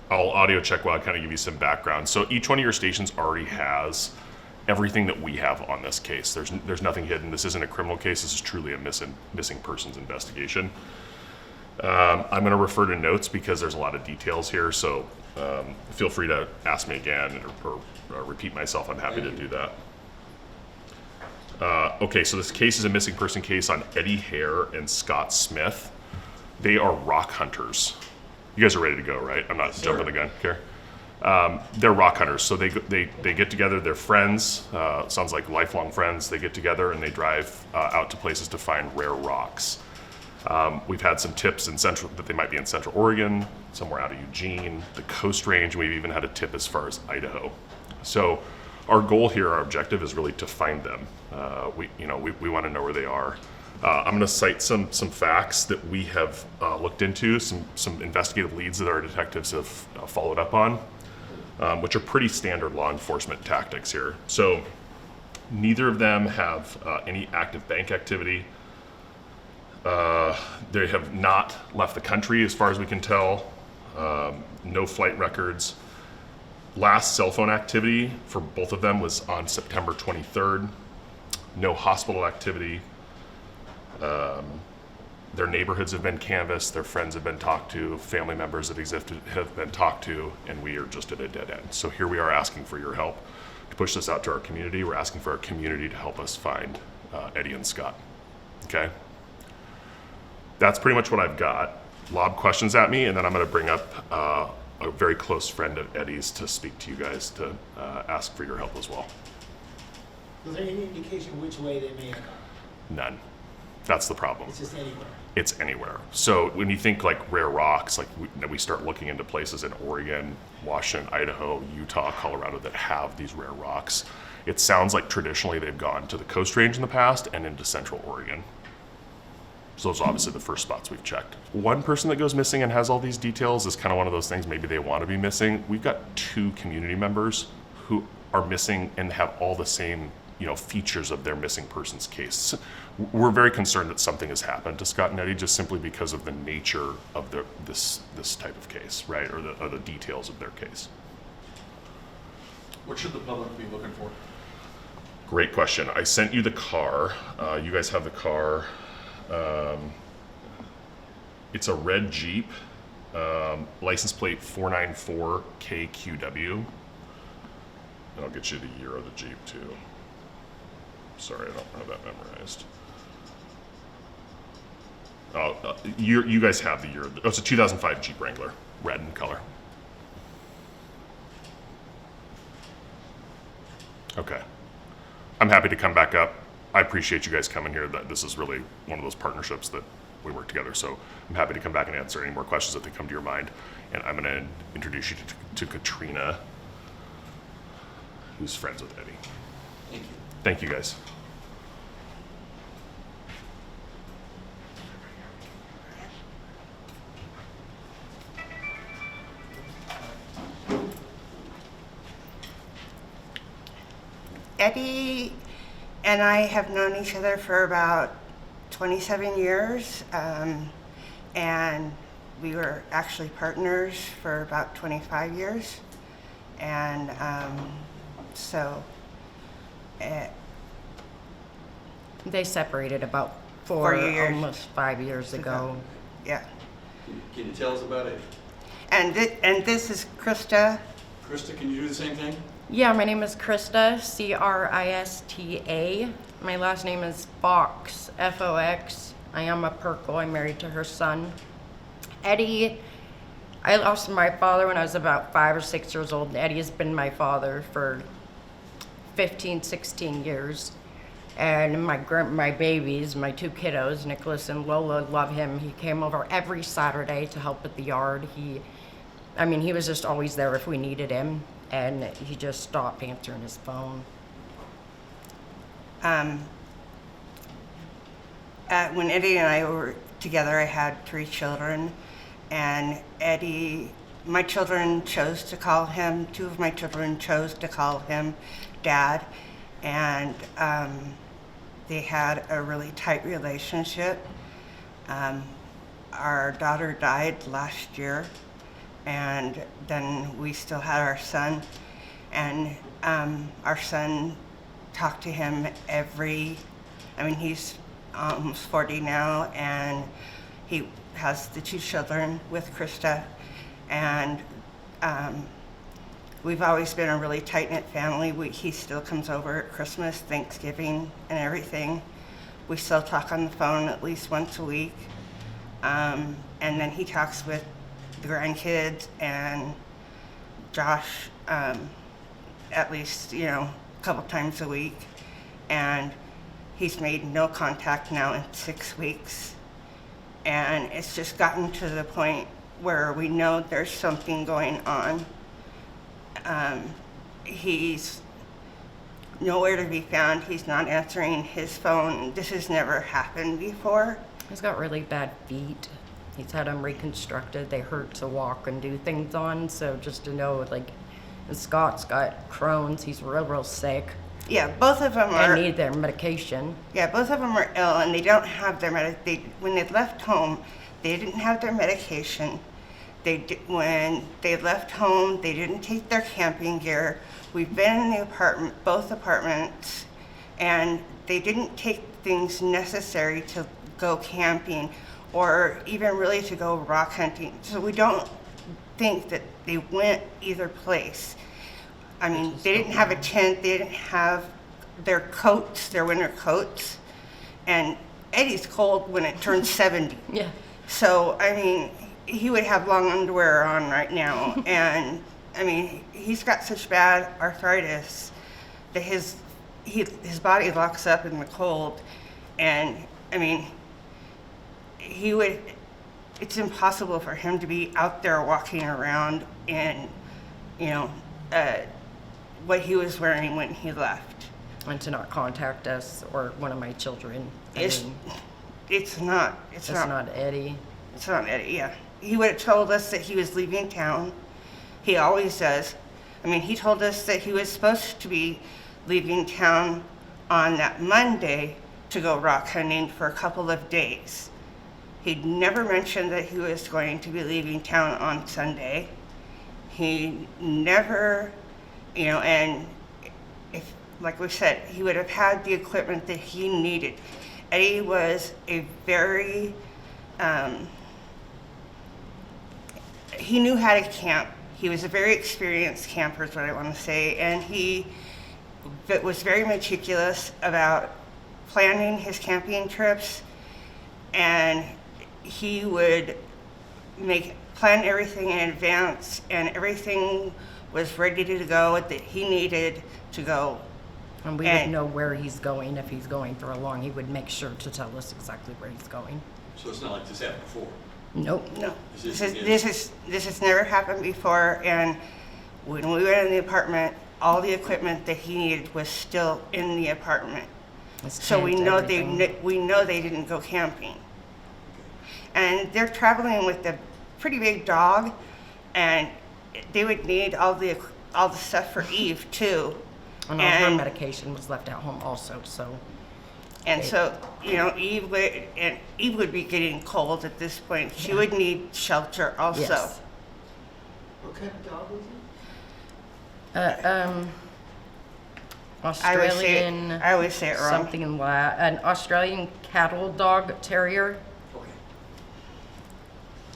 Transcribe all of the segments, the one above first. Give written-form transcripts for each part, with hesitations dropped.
I'll audio check while I kind of give you some background. So each one of your stations already has everything that we have on this case. There's nothing hidden. This isn't a criminal case. This is truly a missing persons investigation. I'm going to refer to notes because there's a lot of details here. So feel free to ask me again or repeat myself. I'm happy to do that. Okay, so this case is a missing person case on Eddie Hare and Scott Smith. They are rock hunters. You guys are ready to go, right? I'm not jumping the gun, Care? They're rock hunters, so they get together. They're friends. Sounds like lifelong friends. They get together and they drive out to places to find rare rocks. We've had some tips that they might be in Central Oregon, somewhere out of Eugene, the Coast Range. We've even had a tip as far as Idaho. So our goal here, our objective, is really to find them. We want to know where they are. I'm going to cite some facts that we have looked into, some investigative leads that our detectives have followed up on, which are pretty standard law enforcement tactics here. So neither of them have any active bank activity. They have not left the country as far as we can tell. No flight records. Last cell phone activity for both of them was on September 23rd. No hospital activity. Their neighborhoods have been canvassed, their friends have been talked to, family members that have been talked to, and we are just at a dead end. So here we are asking for your help to push this out to our community. We're asking for our community to help us find Eddie and Scott. Okay? That's pretty much what I've got. Lob questions at me, and then I'm going to bring up a very close friend of Eddie's to speak to you guys to ask for your help as well. Was there any indication which way they may have gone? None. That's the problem. It's just anywhere. It's anywhere. So when you think like rare rocks, like we start looking into places in Oregon, Washington, Idaho, Utah, Colorado that have these rare rocks. It sounds like traditionally they've gone to the Coast Range in the past and into Central Oregon. So those are obviously the first spots we've checked. One person that goes missing and has all these details is kind of one of those things, maybe they want to be missing. We've got 2 community members who are missing and have all the same features of their missing persons case. We're very concerned that something has happened to Scott and Eddie just simply because of the nature of this type of case, right? Or the details of their case. What should the public be looking for? Great question. I sent you the car. You guys have the car. It's a red Jeep, license plate 494KQW. And I'll get you the year of the Jeep too. Sorry, I don't have that memorized. You guys have the year. It's a 2005 Jeep Wrangler, red in color. Okay. I'm happy to come back up. I appreciate you guys coming here. This is really one of those partnerships that we work together. So I'm happy to come back and answer any more questions that they come to your mind. And I'm going to introduce you to Katrina, who's friends with Eddie. Thank you. Thank you, guys. Eddie and I have known each other for about 27 years, and we were actually partners for about 25 years. And they separated about 4 years. almost 5 years ago. Yeah. Can you tell us about it? And this is Krista. Krista, can you do the same thing? Yeah, my name is Krista, Crista. My last name is Fox, Fox. I am a Perkle. I'm married to her son. Eddie, I lost my father when I was about 5 or 6 years old. Eddie has been my father for 15, 16 years. And my babies, my 2 kiddos, Nicholas and Lola, love him. He came over every Saturday to help at the yard. He was just always there if we needed him. And he just stopped answering his phone. When Eddie and I were together, I had 3 children, and my children chose to call him, 2 of my children chose to call him Dad, and they had a really tight relationship. Our daughter died last year, And then we still had our son, and our son talked to him he's almost 40 now, and he has the 2 children with Krista, and we've always been a really tight-knit family. He still comes over at Christmas, Thanksgiving, and everything. We still talk on the phone at least once a week. And then he talks with the grandkids and Josh at least, a couple times a week. And he's made no contact now in 6 weeks. And it's just gotten to the point where we know there's something going on. He's nowhere to be found. He's not answering his phone. This has never happened before. He's got really bad feet. He's had them reconstructed. They hurt to walk and do things on. So just to know, and Scott's got Crohn's. He's real sick. Yeah, both of them are. And need their medication. Yeah, both of them are ill, and they don't have their when they left home, they didn't have their medication. When they left home, they didn't take their camping gear. We've been in the apartment, both apartments, and they didn't take things necessary to go camping or even really to go rock hunting. So we don't think that they went either place. I mean, they didn't have a tent, they didn't have their coats, their winter coats, and Eddie's cold when it turns 70. Yeah. So, he would have long underwear on right now, and he's got such bad arthritis that his body locks up in the cold, and it's impossible for him to be out there walking around in, what he was wearing when he left. And to not contact us or one of my children. It's not Eddie. It's not Eddie, yeah. He would have told us that he was leaving town. He always does. He told us that he was supposed to be leaving town on that Monday to go rock hunting for a couple of days. He'd never mentioned that he was going to be leaving town on Sunday. He never, and if, like we said, he would have had the equipment that he needed. Eddie was a very, he knew how to camp. He was a very experienced camper is what I want to say, and he was very meticulous about planning his camping trips, and he would plan everything in advance, and everything was ready to go that he needed to go. And we would know where he's going. If he's going for a long, he would make sure to tell us exactly where he's going. So it's not like this happened before? Nope. No, This this has never happened before, and when we were in the apartment, all the equipment that he needed was still in the apartment. So we know they didn't go camping. And they're traveling with a pretty big dog, and they would need all the stuff for Eve too. And all her medication was left at home also, so. And so, Eve would be getting cold at this point. She would need shelter also. Yes. What kind of dog was it? Australian. I always say it wrong. Something an Australian cattle dog terrier. Okay.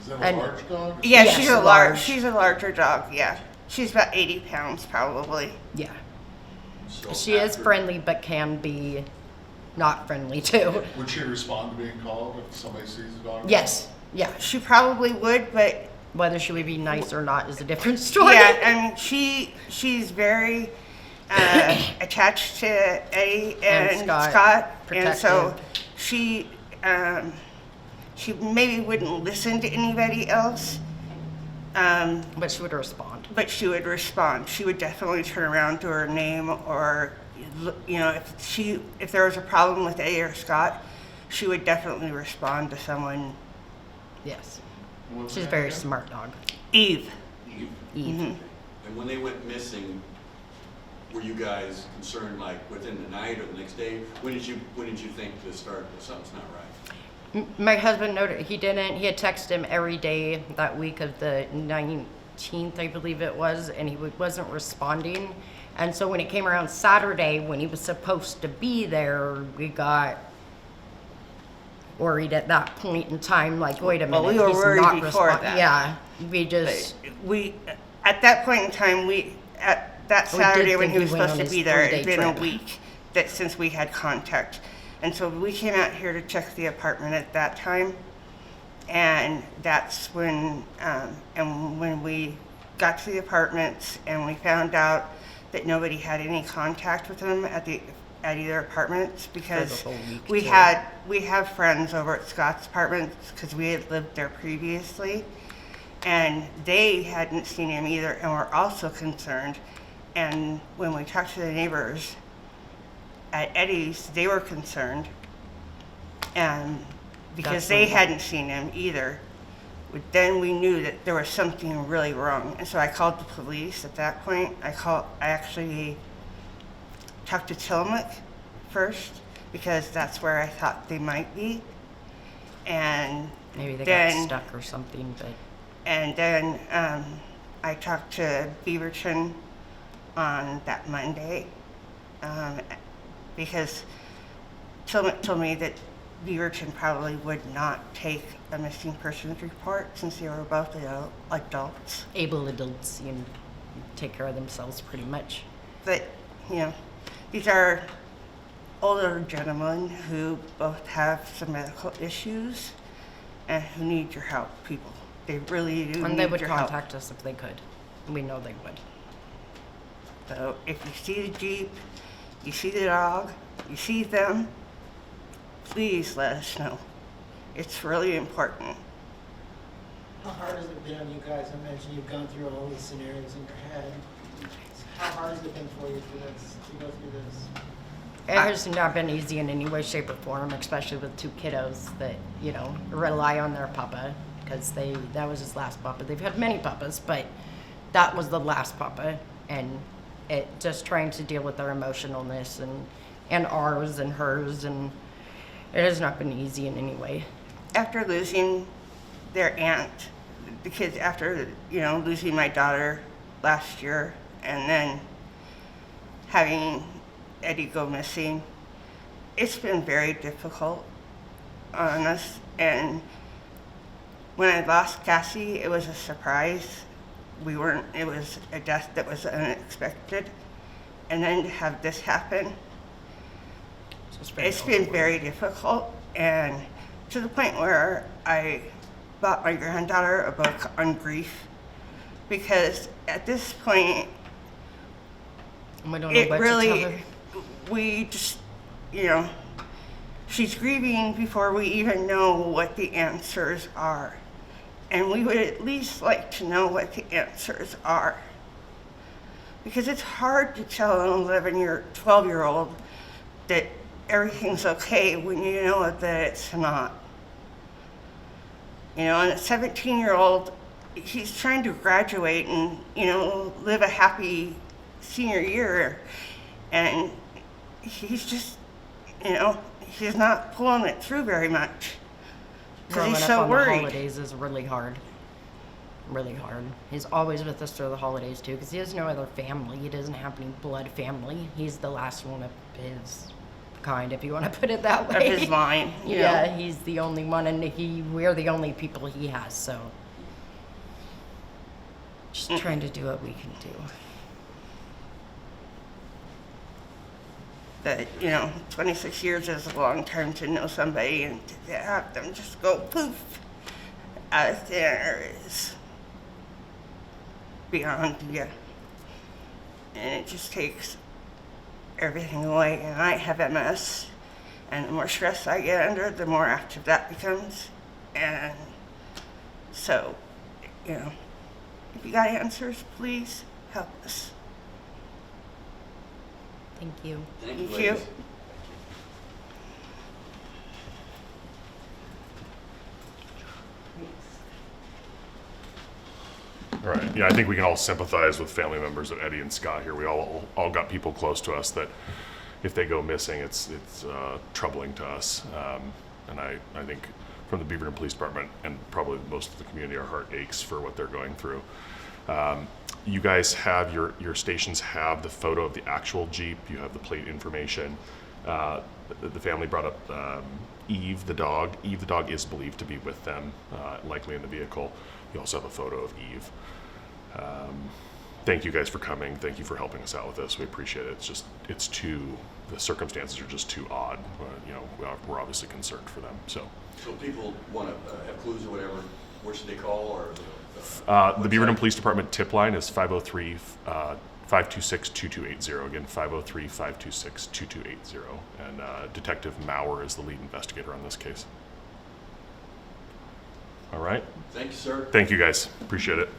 Is that And- a large dog? Yeah, Yes, she's a large. She's a larger dog. Yeah, she's about 80 pounds probably. Yeah. So She is after- friendly, but can be not friendly too. Would she respond to being called if somebody sees a dog? Yes. Yeah. She probably would, but Whether she would be nice or not is a different story. yeah, she's very attached to Eddie and Scott, and so she maybe wouldn't listen to anybody else. But she would respond. But she would respond. She would definitely turn around to her name, or if there was a problem with Eddie or Scott, she would definitely respond to someone. Yes. What's She's a her very name again? smart dog. Eve. Eve. Eve. And when they went missing, were you guys concerned within the night or the next day? When did you think to start that something's not right? My husband noted he didn't. He had texted him every day that week of the 15th, I believe it was, and he wasn't responding. And so when it came around Saturday, when he was supposed to be there, we got worried at that point in time, like, wait a minute, Well, we were he's worried not before responding. that. Yeah, we just, We, at that point in time, at that We did Saturday when think he was he went supposed on to his be there, it'd 3-day been a trip. week that since we had contact. And so we came out here to check the apartment at that time. And that's when, and when we got to the apartments and we found out that nobody had any contact with him at either apartments, because whole week, we too. have friends over at Scott's apartments because we had lived there previously, and they hadn't seen him either and were also concerned. And when we talked to the neighbors at Eddie's, they were concerned, and because That's they when- hadn't seen him either. Then we knew that there was something really wrong, and so I called the police at that point. I actually talked to Tillamook first because that's where I thought they might be, and maybe they then got stuck or something, but and then I talked to Beaverton on that Monday because Tillamook told me that Beaverton probably would not take a missing persons report since they were both adults. able adults and take care of themselves pretty much. But, you know, these are older gentlemen who both have some medical issues and who need your help, people. They really do And need they would your help. contact us if they could. We know they would. So if you see the Jeep, you see the dog, you see them, please let us know. It's really important. How hard has it been on you guys? I mentioned you've gone through all these scenarios in your head. How hard has it been for you to go through this? It has not been easy in any way, shape, or form, especially with two kiddos that, you know, rely on their papa because that was his last papa. They've had many papas, but that was the last papa. And it just trying to deal with their emotionalness and ours and hers, and it has not been easy in any way. After losing their aunt, the kids after, you know, losing my daughter last year and then having Eddie go missing, it's been very difficult on us. And when I lost Cassie, it was a surprise. It was a death that was unexpected. And then to have this happen, it's been very difficult, and to the point where I bought my granddaughter a book on grief, because at this point, And we don't know it what to really, tell her. we just, you know, she's grieving before we even know what the answers are. And we would at least like to know what the answers are. Because it's hard to tell an 12-year-old that everything's okay when you know that it's not. You know, and a 17-year-old, he's trying to graduate and, you know, live a happy senior year. And he's just, you know, he's not pulling it through very much. Because Growing he's up so on worried. the holidays is really hard. Really hard. He's always with us through the holidays too, because he has no other family. He doesn't have any blood family. He's the last one of his kind, if you want to put it that way. Of his line, you Yeah, know. he's the only one, and we're the only people he has. So, just trying to do what we can do. That, you know, 26 years is a long time to know somebody, and to have them just go poof out of thin air is beyond you. And it just takes everything away. And I have MS, and the more stress I get under, the more active that becomes. And so, you know, if you got answers, please help us. Thank you. Thank Thank ladies. you. All right. Yeah, I think we can all sympathize with family members of Eddie and Scott here. We all got people close to us that if they go missing, it's troubling to us. And I think from the Beaverton Police Department and probably most of the community, our heart aches for what they're going through. You guys have, your stations have the photo of the actual Jeep. You have the plate information. The family brought up Eve the dog. Eve the dog is believed to be with them, likely in the vehicle. You also have a photo of Eve. Thank you guys for coming. Thank you for helping us out with this. We appreciate it. The circumstances are just too odd. We're obviously concerned for them. So people want to have clues or whatever, where should they call, or? the Beaverton Police Department tip line is 503-526-2280. Again, 503-526-2280. And Detective Maurer is the lead investigator on this case. All right. Thank you, sir. Thank you guys. Appreciate it.